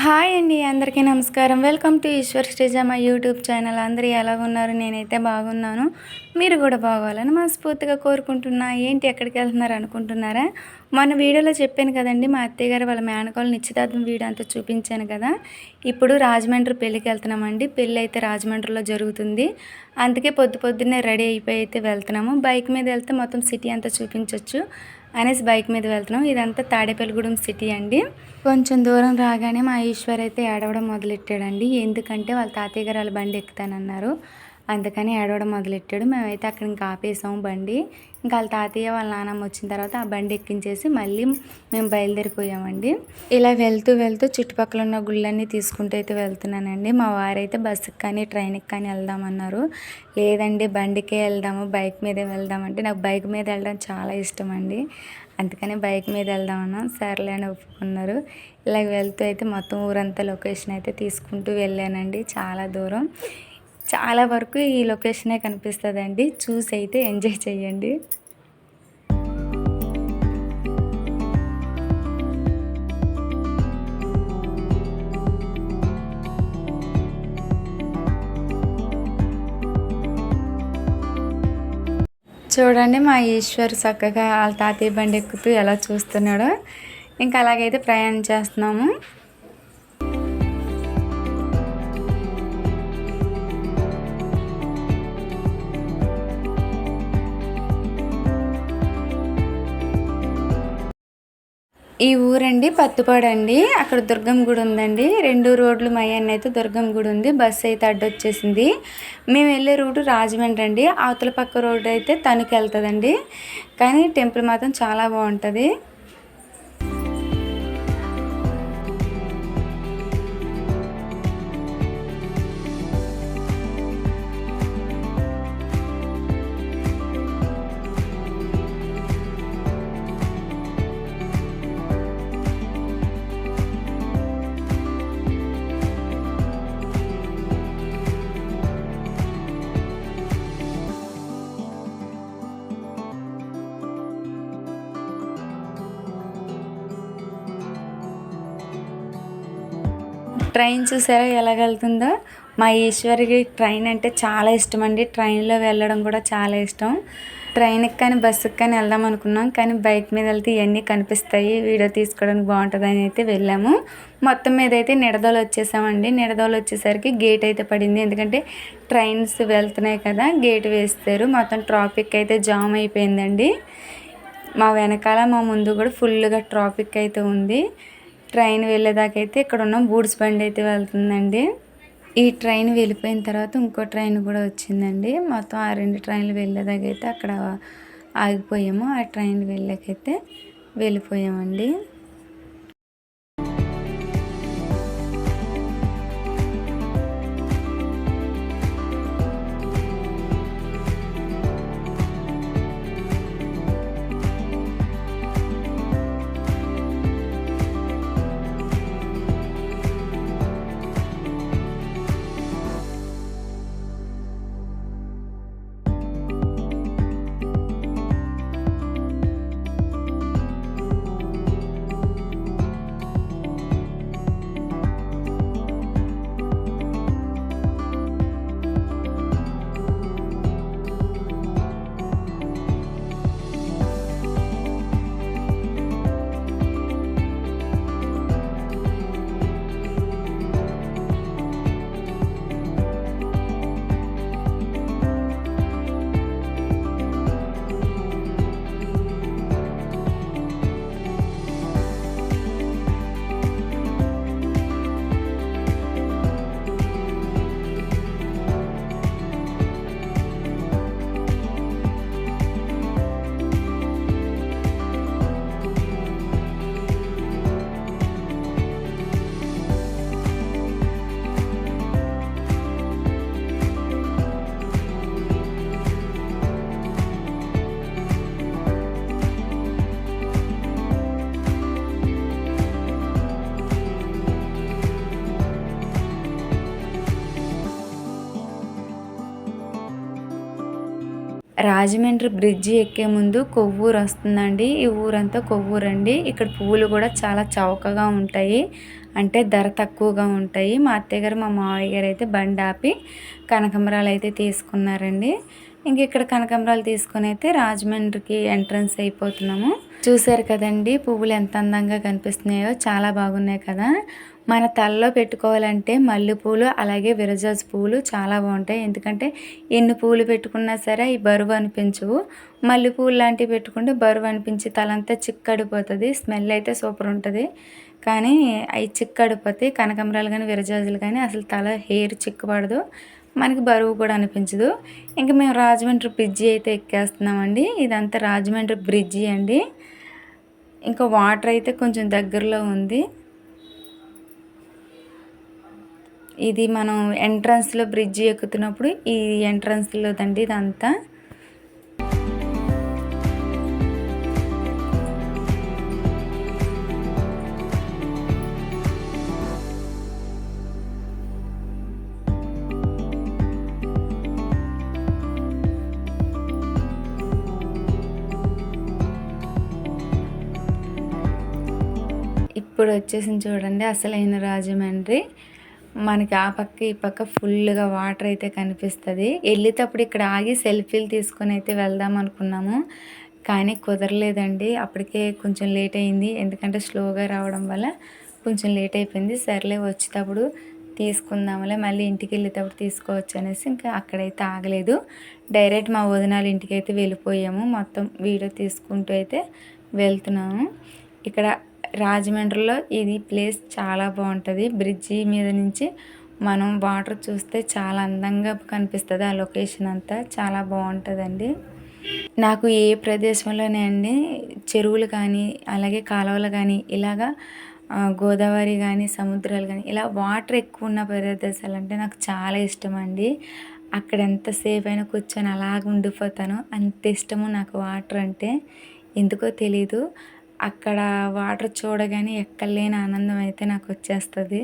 Hi అండి, అందరికీ నమస్కారం. Welcome to Eshwar stage my YouTube channel. అందరూ ఎలా ఉన్నారు? నేనైతే బాగున్నాను. మీరు కూడా బాగోవాలని మనస్ఫూర్తిగా కోరుకుంటున్నా. ఏంటి ఎక్కడికి వెళ్తున్నారు అనుకుంటున్నారా? మన వీడియోలో చెప్పాను కదండి, మా అత్తయ్య గారు వాళ్ళ మేనకోళ్ళ నిశ్చితార్థం వీడియో అంతా చూపించాను కదా. ఇప్పుడు రాజమండ్రి పెళ్ళికి వెళ్తున్నామండి. పెళ్ళి అయితే రాజమండ్రిలో జరుగుతుంది. అందుకే పొద్దున్నే రెడీ అయిపోయి అయితే వెళ్తున్నాము. బైక్ మీద వెళ్తే మొత్తం సిటీ అంతా చూపించవచ్చు అనేసి బైక్ మీద వెళ్తున్నాం. ఇదంతా తాడేపల్లిగూడెం సిటీ అండి. కొంచెం దూరం రాగానే మా ఈశ్వర్ అయితే ఏడవడం మొదలెట్టాడండి. ఎందుకంటే వాళ్ళ తాతయ్య గారు వాళ్ళ బండి ఎక్కుతానన్నారు, అందుకని ఏడవడం మొదలెట్టాడు. మేమైతే అక్కడ ఇంకా ఆపేసాము బండి. ఇంకా వాళ్ళ తాతయ్య వాళ్ళ నాన్నమ్మ వచ్చిన తర్వాత ఆ బండి ఎక్కించేసి మళ్ళీ మేము బయలుదేరిపోయామండి. ఇలా వెళ్తూ చుట్టుపక్కల ఉన్న గుళ్ళన్నీ తీసుకుంటూ అయితే వెళ్తున్నానండి. మా వారైతే బస్సుకి కానీ ట్రైన్కి కానీ వెళ్దామన్నారు. లేదండి, బండికే వెళ్దాము, బైక్ మీదే వెళ్దామంటే నాకు బైక్ మీద వెళ్ళడం చాలా ఇష్టం అండి. అందుకని బైక్ మీద వెళ్దామన్నా సర్లే అని ఒప్పుకున్నారు. ఇలా వెళ్తూ అయితే మొత్తం ఊరంతా లొకేషన్ అయితే తీసుకుంటూ వెళ్ళానండి. చాలా దూరం, చాలా వరకు ఈ లొకేషనే కనిపిస్తుందండి. చూసి అయితే ఎంజాయ్ చేయండి. చూడండి, మా ఈశ్వర్ చక్కగా వాళ్ళ తాతయ్య బండి ఎక్కుతూ ఎలా చూస్తున్నాడో. ఇంకా అలాగైతే ప్రయాణం చేస్తున్నాము. ఈ ఊరండి పత్తిపాడు అండి. అక్కడ దుర్గం గుడి ఉందండి. 2 రోడ్లు మయ్యాన్ని అయితే దుర్గం గుడి ఉంది. బస్సు అయితే అడ్డొచ్చేసింది. మేము వెళ్ళే రూటు రాజమండ్రి అండి. అవతల పక్క రోడ్డు అయితే తణుకు వెళ్తుందండి. కానీ టెంపుల్ మాత్రం చాలా బాగుంటుంది. ట్రైన్ చూసారా ఎలాగెళ్తుందో? మా ఈశ్వరికి ట్రైన్ అంటే చాలా ఇష్టం అండి. ట్రైన్లో వెళ్ళడం కూడా చాలా ఇష్టం. ట్రైన్కి కానీ బస్సుకి కానీ వెళ్దాం అనుకున్నాం, కానీ బైక్ మీద వెళ్తే ఇవన్నీ కనిపిస్తాయి, వీడియో తీసుకోవడానికి బాగుంటుందని అయితే వెళ్ళాము. మొత్తం మీద అయితే నిడదోలు వచ్చేసామండి. నిడదోలు వచ్చేసరికి గేట్ అయితే పడింది. ఎందుకంటే ట్రైన్స్ వెళ్తున్నాయి కదా, గేట్ వేస్తారు. మొత్తం ట్రాఫిక్ అయితే జామ్ అయిపోయిందండి. మా వెనకాల మా ముందు కూడా ఫుల్గా ట్రాఫిక్ అయితే ఉంది. ట్రైన్ వెళ్ళేదాకైతే ఇక్కడ ఉన్న గూడ్స్ బండి అయితే వెళ్తుందండి. ఈ ట్రైన్ వెళ్ళిపోయిన తర్వాత ఇంకో ట్రైన్ కూడా వచ్చిందండి. మొత్తం ఆ 2 ట్రైన్లు వెళ్ళేదాకైతే అక్కడ ఆగిపోయాము. ఆ ట్రైన్ వెళ్ళాకైతే వెళ్ళిపోయామండి. రాజమండ్రి బ్రిడ్జి ఎక్కే ముందు కొవ్వూరు వస్తుందండి. ఈ ఊరంతా కొవ్వూరండి. ఇక్కడ పువ్వులు కూడా చాలా చౌకగా ఉంటాయి, అంటే ధర తక్కువగా ఉంటాయి. మా అత్తయ్య గారు మా మావయ్య గారు అయితే బండి ఆపి కనకాంబరాలు అయితే తీసుకున్నారండి. ఇంక ఇక్కడ కనకాంబరాలు తీసుకొని అయితే రాజమండ్రికి ఎంట్రన్స్ అయిపోతున్నాము. చూసారు కదండి పువ్వులు ఎంత అందంగా కనిపిస్తున్నాయో, చాలా బాగున్నాయి కదా. మన తలలో పెట్టుకోవాలంటే మల్లెపూలు అలాగే విరజాజి పువ్వులు చాలా బాగుంటాయి. ఎందుకంటే ఎన్ని పువ్వులు పెట్టుకున్నా సరే ఈ బరువు అనిపించవు. మల్లెపూలు లాంటివి పెట్టుకుంటే బరువు అనిపించి తలంతా చిక్కడిపోతుంది. స్మెల్ అయితే సూపర్ ఉంటుంది, కానీ అవి చిక్కడిపోతాయి. కనకాంబరాలు కానీ విరజాజులు కానీ అసలు తల హెయిర్ చిక్కబడదు, మనకి బరువు కూడా అనిపించదు. ఇంకా మేము రాజమండ్రి బ్రిడ్జి అయితే ఎక్కేస్తున్నామండి. ఇదంతా రాజమండ్రి బ్రిడ్జి అండి. ఇంకా వాటర్ అయితే కొంచెం దగ్గరలో ఉంది. ఇది మనం ఎంట్రన్స్లో బ్రిడ్జి ఎక్కుతున్నప్పుడు ఈ ఎంట్రన్స్లో దండి ఇదంతా. ఇప్పుడు వచ్చేసింది చూడండి అసలైన రాజమండ్రి. మనకి ఆ పక్క ఈ పక్క ఫుల్గా వాటర్ అయితే కనిపిస్తుంది. వెళ్ళేటప్పుడు ఇక్కడ ఆగి సెల్ఫీలు తీసుకొని అయితే వెళ్దాం అనుకున్నాము, కానీ కుదరలేదండి. అప్పటికే కొంచెం లేట్ అయింది, ఎందుకంటే స్లోగా రావడం వల్ల కొంచెం లేట్ అయిపోయింది. సర్లే వచ్చేటప్పుడు తీసుకుందాంలే, మళ్ళీ ఇంటికి వెళ్ళేటప్పుడు తీసుకోవచ్చు అనేసి ఇంకా అక్కడైతే ఆగలేదు. డైరెక్ట్ మా వదినాల ఇంటికి అయితే వెళ్ళిపోయాము. మొత్తం వీడియో తీసుకుంటూ అయితే వెళ్తున్నాము. ఇక్కడ రాజమండ్రిలో ఇది ప్లేస్ చాలా బాగుంటుంది. బ్రిడ్జి మీద నుంచి మనం వాటర్ చూస్తే చాలా అందంగా కనిపిస్తుంది. ఆ లొకేషన్ అంతా చాలా బాగుంటుందండి. నాకు ఏ ప్రదేశంలోనే అండి చెరువులు కానీ అలాగే కాలువలు కానీ ఇలాగా గోదావరి కానీ సముద్రాలు కానీ ఇలా వాటర్ ఎక్కువ ఉన్న ప్రదేశాలు అంటే నాకు చాలా ఇష్టం అండి. అక్కడ ఎంతసేపు అయినా కూర్చొని అలాగ ఉండిపోతాను, అంత ఇష్టము నాకు వాటర్ అంటే. ఎందుకో తెలీదు, అక్కడ వాటర్ చూడగానే ఎక్కడలేని ఆనందం అయితే నాకు వచ్చేస్తుంది.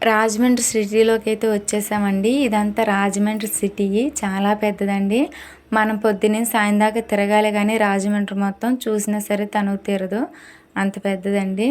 రాజమండ్రి సిటీలోకి అయితే వచ్చేసామండి. ఇదంతా రాజమండ్రి సిటీ చాలా పెద్దదండి. మనం పొద్దున్నే సాయం దాకా తిరగాలి, కానీ రాజమండ్రి మొత్తం చూసినా సరే తనువు తీరదు, అంత పెద్దదండి.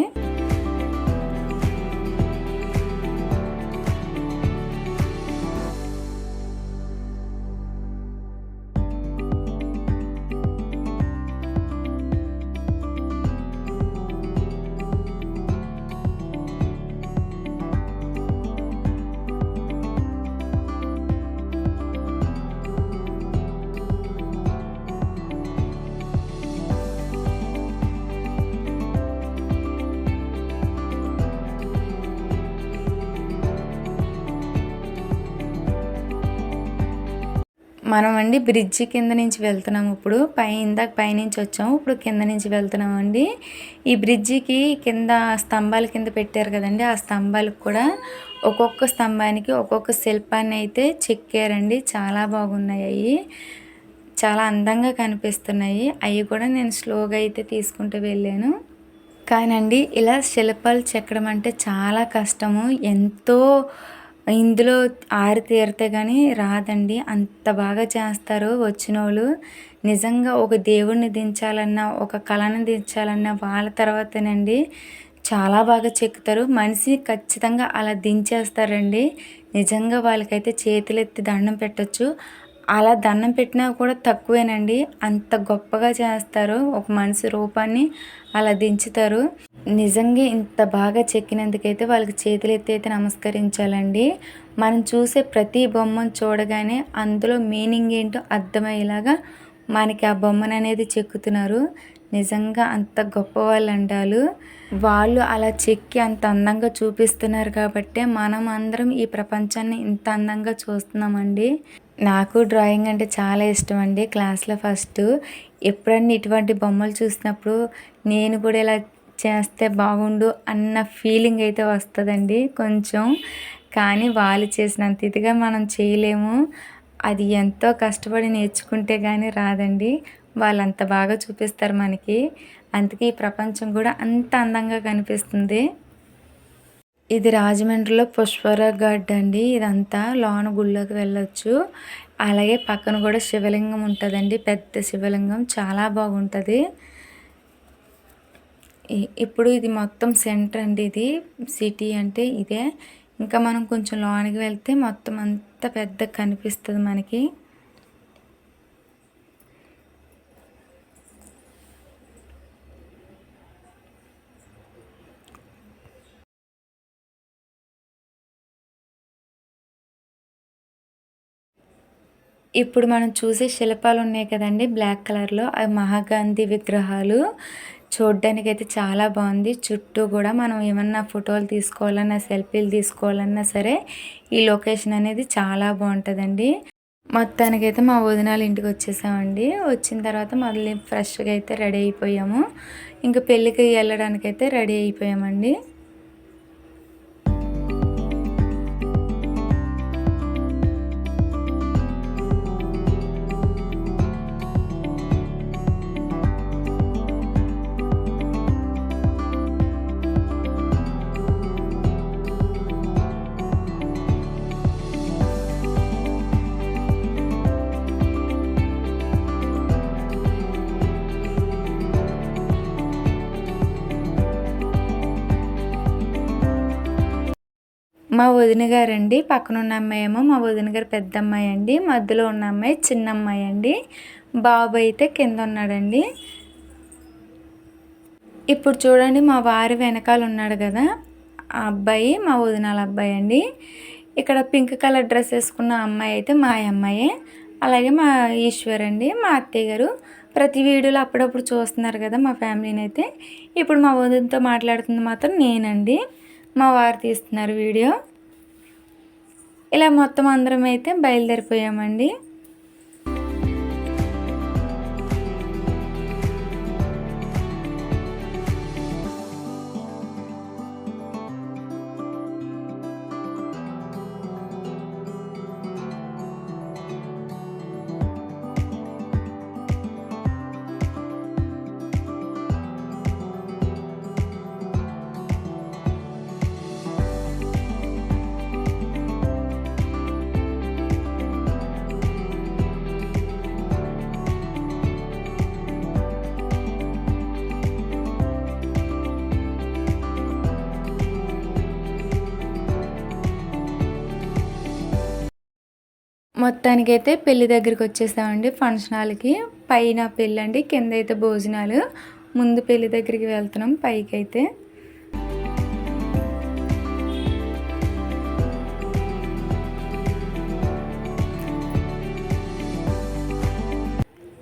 మనం అండి బ్రిడ్జి కింద నుంచి వెళ్తున్నాము. ఇప్పుడు ఇందాక పైనుంచి వచ్చాము, ఇప్పుడు కింద నుంచి వెళ్తున్నాము అండి. ఈ బ్రిడ్జికి కింద స్తంభాల కింద పెట్టారు కదండి, ఆ స్తంభాలకు కూడా ఒక్కొక్క స్తంభానికి ఒక్కొక్క శిల్పాన్ని అయితే చెక్కారండి. చాలా బాగున్నాయి అవి, చాలా అందంగా కనిపిస్తున్నాయి. అవి కూడా నేను స్లోగా అయితే తీసుకుంటూ వెళ్ళాను. కానండి ఇలా శిల్పాలు చెక్కడం అంటే చాలా కష్టము, ఎంతో ఇందులో ఆరితేరితే కానీ రాదండి. అంత బాగా చేస్తారు వచ్చిన వాళ్ళు. నిజంగా ఒక దేవుడిని దించాలన్నా ఒక కళను దించాలన్నా వాళ్ళ తర్వాతేనండి చాలా బాగా చెక్కుతారు. మనిషిని ఖచ్చితంగా అలా దించేస్తారండి. నిజంగా వాళ్ళకైతే చేతులెత్తి దండం పెట్టచ్చు. అలా దండం పెట్టినా కూడా తక్కువేనండి. అంత గొప్పగా చేస్తారు. ఒక మనిషి రూపాన్ని అలా దించుతారు. నిజంగా ఇంత బాగా చెక్కినందుకైతే వాళ్ళకి చేతులెత్తి అయితే నమస్కరించాలండి. మనం చూసే ప్రతి బొమ్మను చూడగానే అందులో మీనింగ్ ఏంటో అర్థమయ్యేలాగా మనకి ఆ బొమ్మననేది చెక్కుతున్నారు. నిజంగా అంత గొప్పవాళ్ళంటారు. వాళ్ళు అలా చెక్కి అంత అందంగా చూపిస్తున్నారు కాబట్టే మనం అందరం ఈ ప్రపంచాన్ని ఇంత అందంగా చూస్తున్నామండి. నాకు డ్రాయింగ్ అంటే చాలా ఇష్టం అండి. క్లాస్‌లో ఫస్టు. ఎప్పుడన్నా ఇటువంటి బొమ్మలు చూసినప్పుడు నేను కూడా ఇలా చేస్తే బాగుండు అన్న ఫీలింగ్ అయితే వస్తదండి కొంచెం. కానీ వాళ్ళు చేసినంత ఇదిగా మనం చేయలేము. అది ఎంతో కష్టపడి నేర్చుకుంటే గానీ రాదండి. వాళ్ళంత బాగా చూపిస్తారు మనకి. అందుకే ఈ ప్రపంచం కూడా అంత అందంగా కనిపిస్తుంది. ఇది రాజమండ్రిలో పుష్పరాజ్ గార్డ్ అండి. ఇదంతా లోన గుడిలోకి వెళ్ళొచ్చు. అలాగే పక్కన కూడా శివలింగం ఉంటదండి. పెద్ద శివలింగం చాలా బాగుంటది. ఇప్పుడు ఇది మొత్తం సెంటర్ అండి. ఇది సిటీ అంటే ఇదే. ఇంకా మనం కొంచెం లోనికి వెళ్తే మొత్తం అంతా పెద్దగా కనిపిస్తది మనకి. ఇప్పుడు మనం చూసే శిల్పాలు ఉన్నాయి కదండి బ్లాక్ కలర్‌లో, అవి మహాగాంధీ విగ్రహాలు. చూడ్డానికైతే చాలా బాగుంది. చుట్టూ కూడా మనం ఏమన్నా ఫోటోలు తీసుకోవాలన్నా, సెల్ఫీలు తీసుకోవాలన్నా సరే ఈ లొకేషన్ అనేది చాలా బాగుంటుందండి. మొత్తానికైతే మా వదినాల ఇంటికి వచ్చేసామండి. వచ్చిన తర్వాత మళ్ళీ ఫ్రెష్‌గా అయితే రెడీ అయిపోయాము. ఇంక పెళ్ళికి వెళ్ళడానికైతే రెడీ అయిపోయామండి. మా వదిన గారండి. పక్కనున్న అమ్మాయి ఏమో మా వదిన గారు పెద్దమ్మాయి అండి. మధ్యలో ఉన్న అమ్మాయి చిన్నమ్మాయి అండి. బాబు అయితే కింద ఉన్నాడండి. ఇప్పుడు చూడండి మా వారి వెనకాల ఉన్నాడు కదా, ఆ అబ్బాయి మా వదినాల అబ్బాయి అండి. ఇక్కడ పింక్ కలర్ డ్రెస్ వేసుకున్న అమ్మాయి అయితే మా అమ్మాయే. అలాగే మా ఈశ్వర్ అండి, మా అత్తయ్య గారు. ప్రతి వీడియోలో అప్పుడప్పుడు చూస్తున్నారు కదా మా ఫ్యామిలీని అయితే. ఇప్పుడు మా వదినతో మాట్లాడుతుంది మాత్రం నేనండి. మా వారు తీస్తున్నారు వీడియో. ఇలా మొత్తం అందరం అయితే బయలుదేరిపోయామండి. మొత్తానికైతే పెళ్లి దగ్గరికి వచ్చేసామండి. ఫంక్షన్ హాల్‌కి. పైన పెళ్ళండి, కింద అయితే భోజనాలు. ముందు పెళ్లి దగ్గరికి వెళ్తున్నాం పైకైతే.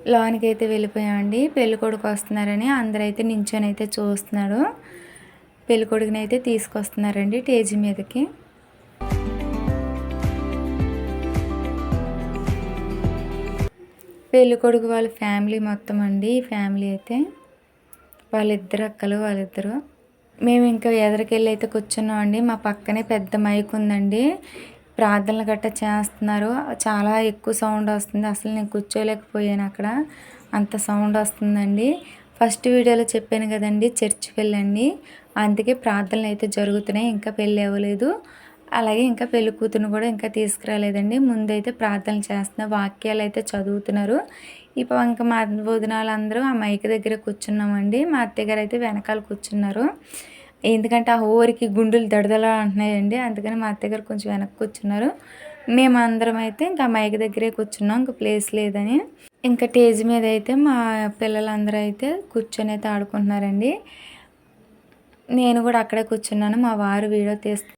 లోనికైతే వెళ్ళిపోయామండి. పెళ్ళికొడుకు వస్తున్నారని అందరైతే నించొని అయితే చూస్తున్నారు. పెళ్ళికొడుకుని అయితే తీసుకొస్తున్నారండి స్టేజ్ మీదకి. పెళ్ళికొడుకు వాళ్ళ ఫ్యామిలీ మొత్తం అండి. ఈ ఫ్యామిలీ అయితే వాళ్ళిద్దరు అక్కలు, వాళ్ళిద్దరు. మేము ఇంకా ఎదరికెళ్ళి అయితే కూర్చున్నామండి. మా పక్కనే పెద్ద మైక్ ఉందండి. ప్రార్థనలు గట్రా చేస్తున్నారు. చాలా ఎక్కువ సౌండ్ వస్తుంది. అసలు నేను కూర్చోలేకపోయాను అక్కడ, అంత సౌండ్ వస్తుందండి. ఫస్ట్ వీడియోలో చెప్పాను కదండి చర్చికి వెళ్ళండి. అందుకే ప్రార్థనలు అయితే జరుగుతున్నాయి. ఇంకా పెళ్ళి అవ్వలేదు. అలాగే ఇంకా పెళ్లి కూతురుని కూడా ఇంకా తీసుకురాలేదండి. ముందైతే ప్రార్థనలు చేస్తున్నారు, వాక్యాలు అయితే చదువుతున్నారు. ఇప్పుడు ఇంకా మా వదినాలందరూ ఆ మైక్ దగ్గర కూర్చున్నామండి. మా అత్తయ్య గారు అయితే వెనకాల కూర్చున్నారు. ఎందుకంటే ఆ ఊరికి గుండెలు దడదలా అంటున్నాయండి. అందుకని మా అత్తయ్య గారు కొంచెం వెనక్కి కూర్చున్నారు. మేమందరం అయితే ఇంకా మైక్ దగ్గరే కూర్చున్నాం, ఇంకా ప్లేస్ లేదని. ఇంకా స్టేజ్ మీద అయితే మా పిల్లలందరూ అయితే కూర్చొని అయితే ఆడుకుంటున్నారండి. నేను కూడా అక్కడే కూర్చున్నాను. మా వారు వీడియో తీస్తున్నానండి.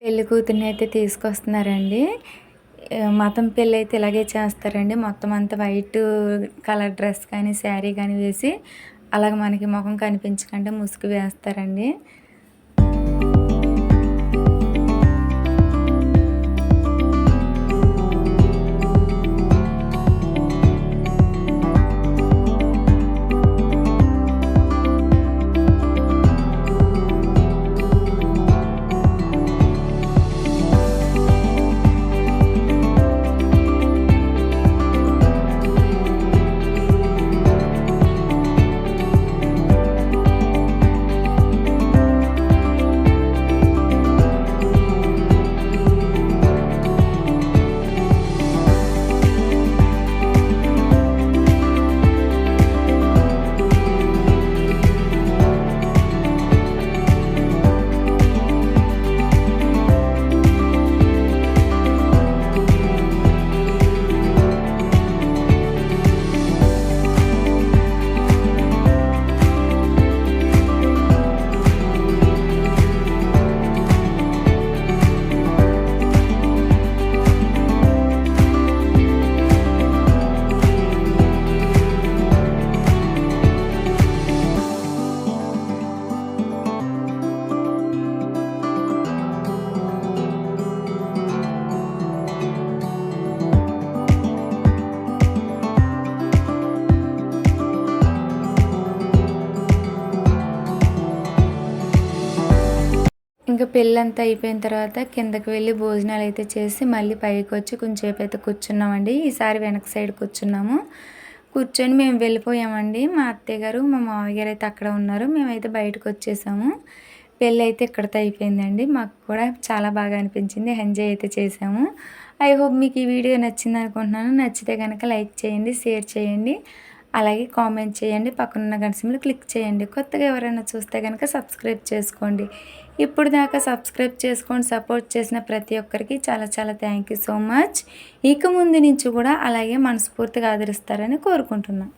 పెళ్లి కూతుర్ని అయితే తీసుకొస్తున్నారండి. మతం పెళ్ళి అయితే ఇలాగే చేస్తారండి. మొత్తం అంతా వైట్ కలర్ డ్రెస్ కానీ శారీ కానీ వేసి అలాగ మనకి ముఖం కనిపించకుండా ముసుగు వేస్తారండి. ఇంకా పెళ్ళంతా అయిపోయిన తర్వాత కిందకి వెళ్ళి భోజనాలు అయితే చేసి మళ్ళీ పైకి వచ్చి కొంచెంసేపు అయితే కూర్చున్నామండి. ఈసారి వెనక సైడ్ కూర్చున్నాము. కూర్చొని మేము వెళ్ళిపోయామండి. మా అత్తయ్య గారు మా మామయ్య గారు అయితే అక్కడ ఉన్నారు. మేమైతే బయటకు వచ్చేసాము. పెళ్ళి అయితే ఇక్కడితో అయిపోయిందండి. మాకు కూడా చాలా బాగా అనిపించింది. ఎంజాయ్ అయితే చేసాము. ఐ హోప్ మీకు ఈ వీడియో నచ్చింది అనుకుంటున్నాను. నచ్చితే కనుక లైక్ చేయండి, షేర్ చేయండి, అలాగే కామెంట్ చేయండి. పక్కనున్న గంట సింబల్ క్లిక్ చేయండి. కొత్తగా ఎవరైనా చూస్తే కనుక సబ్స్క్రైబ్ చేసుకోండి. ఇప్పుడు దాకా సబ్స్క్రైబ్ చేసుకొని సపోర్ట్ చేసిన ప్రతి ఒక్కరికి చాలా చాలా థ్యాంక్ యూ సో మచ్. ఇక ముందు నుంచి కూడా అలాగే మనస్ఫూర్తిగా ఆదరిస్తారని కోరుకుంటున్నాను.